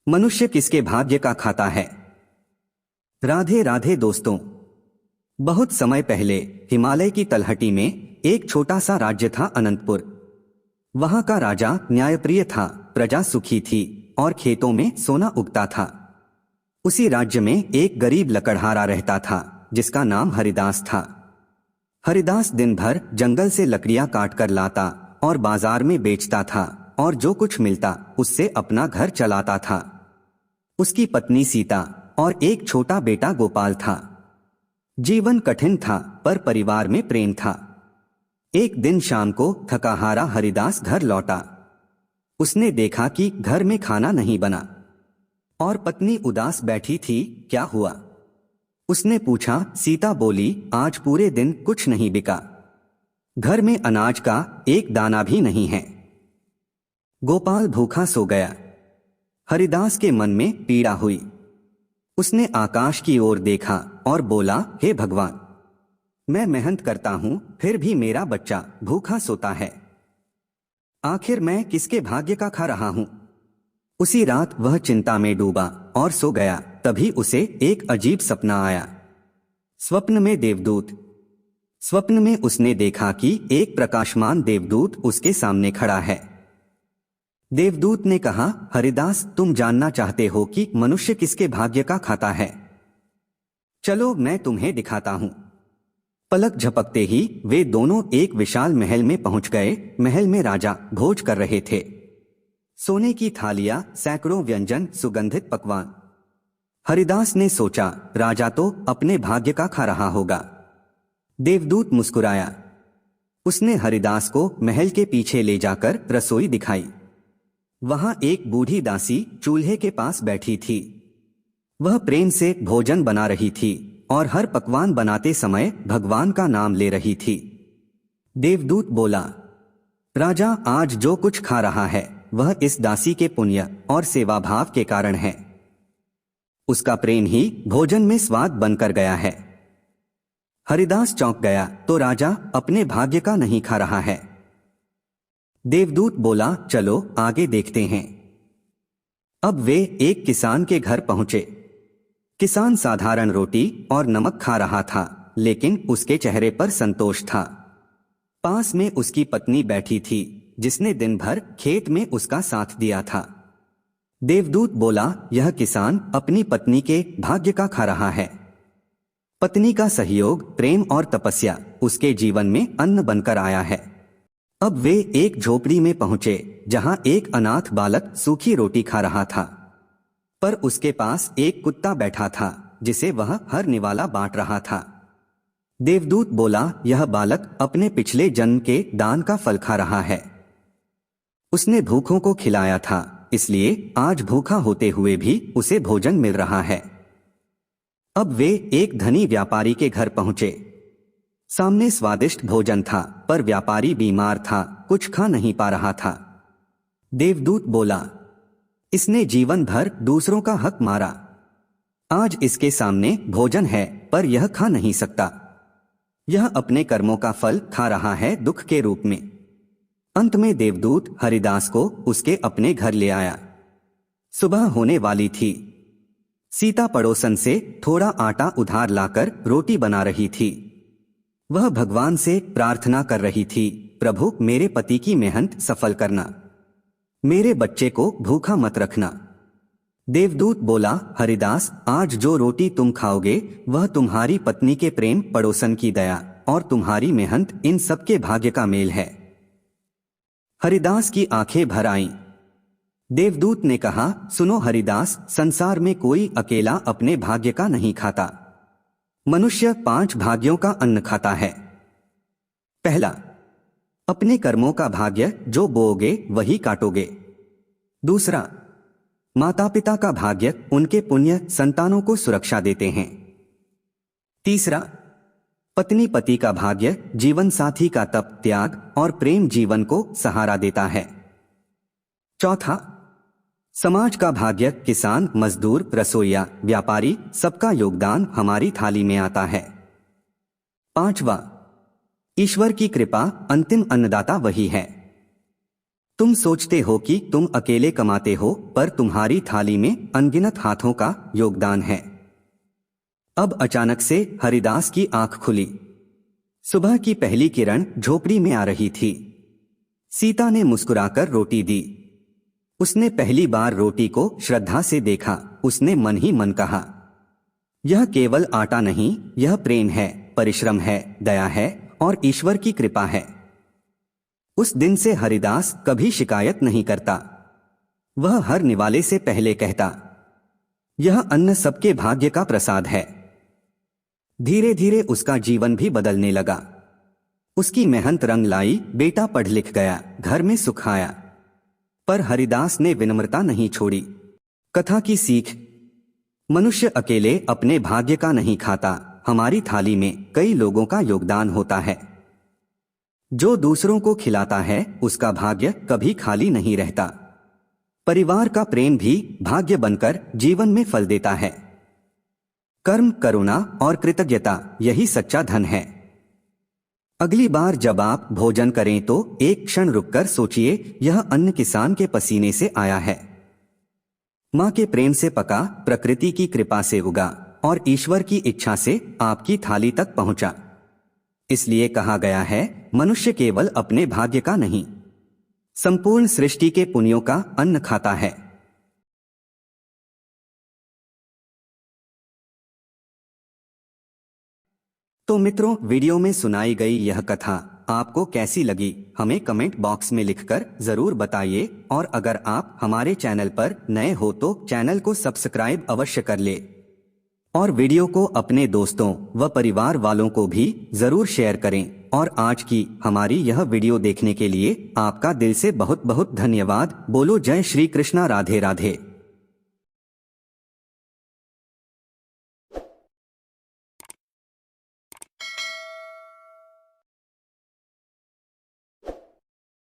मनुष्य किसके भाग्य का खाता है। राधे राधे दोस्तों। बहुत समय पहले हिमालय की तलहटी में एक छोटा सा राज्य था, अनंतपुर। वहां का राजा न्यायप्रिय था, प्रजा सुखी थी और खेतों में सोना उगता था। उसी राज्य में एक गरीब लकड़हारा रहता था जिसका नाम हरिदास था। हरिदास दिन भर जंगल से लकड़ियां काट कर लाता और बाजार में बेचता था और जो कुछ मिलता उससे अपना घर चलाता था। उसकी पत्नी सीता और एक छोटा बेटा गोपाल था। जीवन कठिन था पर परिवार में प्रेम था। एक दिन शाम को थकाहारा हरिदास घर लौटा। उसने देखा कि घर में खाना नहीं बना और पत्नी उदास बैठी थी। क्या हुआ? उसने पूछा। सीता बोली, आज पूरे दिन कुछ नहीं बिका। घर में अनाज का एक दाना भी नहीं है। गोपाल भूखा सो गया। हरिदास के मन में पीड़ा हुई। उसने आकाश की ओर देखा और बोला, हे भगवान, मैं मेहनत करता हूं फिर भी मेरा बच्चा भूखा सोता है। आखिर मैं किसके भाग्य का खा रहा हूं? उसी रात वह चिंता में डूबा और सो गया। तभी उसे एक अजीब सपना आया। स्वप्न में देवदूत। स्वप्न में उसने देखा कि एक प्रकाशमान देवदूत उसके सामने खड़ा है। देवदूत ने कहा, हरिदास, तुम जानना चाहते हो कि मनुष्य किसके भाग्य का खाता है? चलो मैं तुम्हें दिखाता हूं। पलक झपकते ही वे दोनों एक विशाल महल में पहुंच गए। महल में राजा भोज कर रहे थे। सोने की थालियां, सैकड़ों व्यंजन, सुगंधित पकवान। हरिदास ने सोचा, राजा तो अपने भाग्य का खा रहा होगा। देवदूत मुस्कुराया। उसने हरिदास को महल के पीछे ले जाकर रसोई दिखाई। वहां एक बूढ़ी दासी चूल्हे के पास बैठी थी। वह प्रेम से भोजन बना रही थी और हर पकवान बनाते समय भगवान का नाम ले रही थी। देवदूत बोला, राजा, आज जो कुछ खा रहा है वह इस दासी के पुण्य और सेवा भाव के कारण है। उसका प्रेम ही भोजन में स्वाद बनकर गया है। हरिदास चौंक गया, तो राजा अपने भाग्य का नहीं खा रहा है? देवदूत बोला, चलो आगे देखते हैं। अब वे एक किसान के घर पहुंचे। किसान साधारण रोटी और नमक खा रहा था, लेकिन उसके चेहरे पर संतोष था। पास में उसकी पत्नी बैठी थी जिसने दिन भर खेत में उसका साथ दिया था। देवदूत बोला, यह किसान अपनी पत्नी के भाग्य का खा रहा है। पत्नी का सहयोग, प्रेम और तपस्या उसके जीवन में अन्न बनकर आया है। अब वे एक झोपड़ी में पहुंचे जहां एक अनाथ बालक सूखी रोटी खा रहा था, पर उसके पास एक कुत्ता बैठा था जिसे वह हर निवाला बांट रहा था। देवदूत बोला, यह बालक अपने पिछले जन्म के दान का फल खा रहा है। उसने भूखों को खिलाया था, इसलिए आज भूखा होते हुए भी उसे भोजन मिल रहा है। अब वे एक धनी व्यापारी के घर पहुंचे। सामने स्वादिष्ट भोजन था, पर व्यापारी बीमार था, कुछ खा नहीं पा रहा था। देवदूत बोला, इसने जीवन भर दूसरों का हक मारा। आज इसके सामने भोजन है, पर यह खा नहीं सकता। यह अपने कर्मों का फल खा रहा है, दुख के रूप में। अंत में देवदूत हरिदास को उसके अपने घर ले आया। सुबह होने वाली थी। सीता पड़ोसन से थोड़ा आटा उधार लाकर रोटी बना रही थी। वह भगवान से प्रार्थना कर रही थी, प्रभु, मेरे पति की मेहनत सफल करना, मेरे बच्चे को भूखा मत रखना। देवदूत बोला, हरिदास, आज जो रोटी तुम खाओगे वह तुम्हारी पत्नी के प्रेम, पड़ोसन की दया और तुम्हारी मेहनत, इन सबके भाग्य का मेल है। हरिदास की आंखें भर आईं। देवदूत ने कहा, सुनो हरिदास, संसार में कोई अकेला अपने भाग्य का नहीं खाता। मनुष्य 5 भाग्यों का अन्न खाता है। पहला, अपने कर्मों का भाग्य, जो बोओगे वही काटोगे। दूसरा, माता पिता का भाग्य, उनके पुण्य संतानों को सुरक्षा देते हैं। तीसरा, पत्नी पति का भाग्य, जीवन साथी का तप, त्याग और प्रेम जीवन को सहारा देता है। चौथा, समाज का भाग्य, किसान, मजदूर, रसोइया, व्यापारी, सबका योगदान हमारी थाली में आता है। पांचवा, ईश्वर की कृपा, अंतिम अन्नदाता वही है। तुम सोचते हो कि तुम अकेले कमाते हो, पर तुम्हारी थाली में अनगिनत हाथों का योगदान है। अब अचानक से हरिदास की आंख खुली। सुबह की पहली किरण झोपड़ी में आ रही थी। सीता ने मुस्कुराकर रोटी दी। उसने पहली बार रोटी को श्रद्धा से देखा। उसने मन ही मन कहा, यह केवल आटा नहीं, यह प्रेम है, परिश्रम है, दया है और ईश्वर की कृपा है। उस दिन से हरिदास कभी शिकायत नहीं करता। वह हर निवाले से पहले कहता, यह अन्न सबके भाग्य का प्रसाद है। धीरे धीरे उसका जीवन भी बदलने लगा। उसकी मेहनत रंग लाई, बेटा पढ़ लिख गया, घर में सुख आया। पर हरिदास ने विनम्रता नहीं छोड़ी। कथा की सीख, मनुष्य अकेले अपने भाग्य का नहीं खाता। हमारी थाली में कई लोगों का योगदान होता है। जो दूसरों को खिलाता है उसका भाग्य कभी खाली नहीं रहता। परिवार का प्रेम भी भाग्य बनकर जीवन में फल देता है। कर्म, करुणा और कृतज्ञता, यही सच्चा धन है। अगली बार जब आप भोजन करें तो एक क्षण रुककर सोचिए, यह अन्न किसान के पसीने से आया है, माँ के प्रेम से पका, प्रकृति की कृपा से उगा और ईश्वर की इच्छा से आपकी थाली तक पहुंचा। इसलिए कहा गया है, मनुष्य केवल अपने भाग्य का नहीं, संपूर्ण सृष्टि के पुण्यों का अन्न खाता है। तो मित्रों, वीडियो में सुनाई गई यह कथा आपको कैसी लगी, हमें कमेंट बॉक्स में लिखकर जरूर बताइए। और अगर आप हमारे चैनल पर नए हो तो चैनल को सब्सक्राइब अवश्य कर ले और वीडियो को अपने दोस्तों व परिवार वालों को भी जरूर शेयर करें। और आज की हमारी यह वीडियो देखने के लिए आपका दिल से बहुत बहुत धन्यवाद। बोलो जय श्री कृष्णा, राधे राधे।